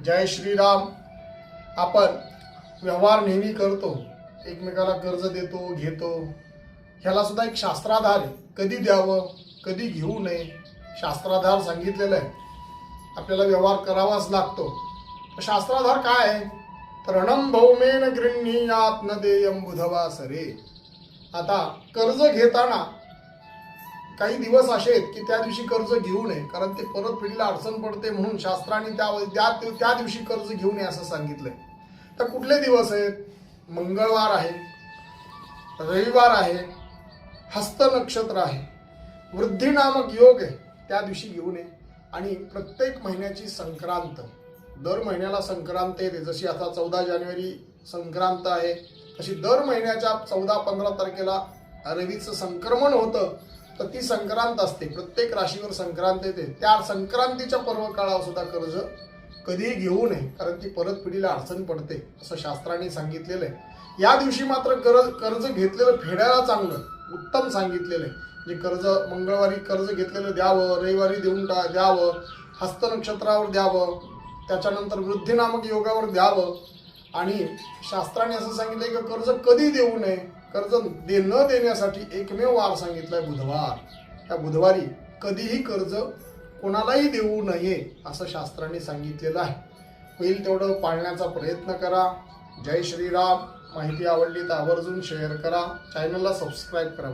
जय श्रीराम। आपण व्यवहार नेहमी करतो, एकमेकाला कर्ज देतो घेतो, ह्याला सुद्धा एक शास्त्राधार आहे। कधी द्यावं कधी घेऊ नये शास्त्राधार सांगितलेला आहे। आपल्याला व्यवहार करावाच लागतो। शास्त्राधार काय आहे तर रणम भौमेन गृह्णीयात् न देयं बुधवासरे। आता कर्ज घेताना काही दिवस असे आहेत की त्या दिवशी कर्ज घेऊ नये, कारण ते परतफेडीला अडचण पडते, म्हणून शास्त्राने त्या दिवशी कर्ज घेऊ नये असं सांगितलंय। तर कुठले दिवस आहेत? मंगळवार आहे, रविवार आहे, हस्त नक्षत्र आहे, वृद्धी नामक योग आहे, त्या दिवशी घेऊ नये। आणि प्रत्येक महिन्याची संक्रांत, दर महिन्याला संक्रांत येते। जशी आता 14 जानेवारी संक्रांत आहे, तशी दर महिन्याच्या 14-15 तारखेला रवीचं संक्रमण होतं, तर ती संक्रांत असते। प्रत्येक राशीवर संक्रांत येते। त्या संक्रांतीच्या पर्व काळावर सुद्धा कर्ज कधीही घेऊ नये, कारण ती परतफेडीला अडचण पडते असं शास्त्राने सांगितलेलं आहे। या दिवशी मात्र कर्ज घेतलेलं फेडायला चांगलं उत्तम सांगितलेलं आहे। जे कर्ज मंगळवारी कर्ज घेतलेलं द्यावं, रविवारी देऊन द्यावं, हस्त नक्षत्रावर द्यावं, त्याच्यानंतर वृद्धी नामक योगावर द्यावं। आणि शास्त्राने असं सांगितलंय की कर्ज कधी देऊ नये, कर्ज न देण्यासाठी एकमेव वार सांगितलाय बुधवार। त्या बुधवारी कधीही कर्ज कोणालाही देऊ नये असं शास्त्राने सांगितलेलं आहे। होईल तेवढं पाळण्याचा प्रयत्न करा। जय श्रीराम। माहिती आवडली तर आवर्जून शेअर करा, चॅनलला सबस्क्राईब करा।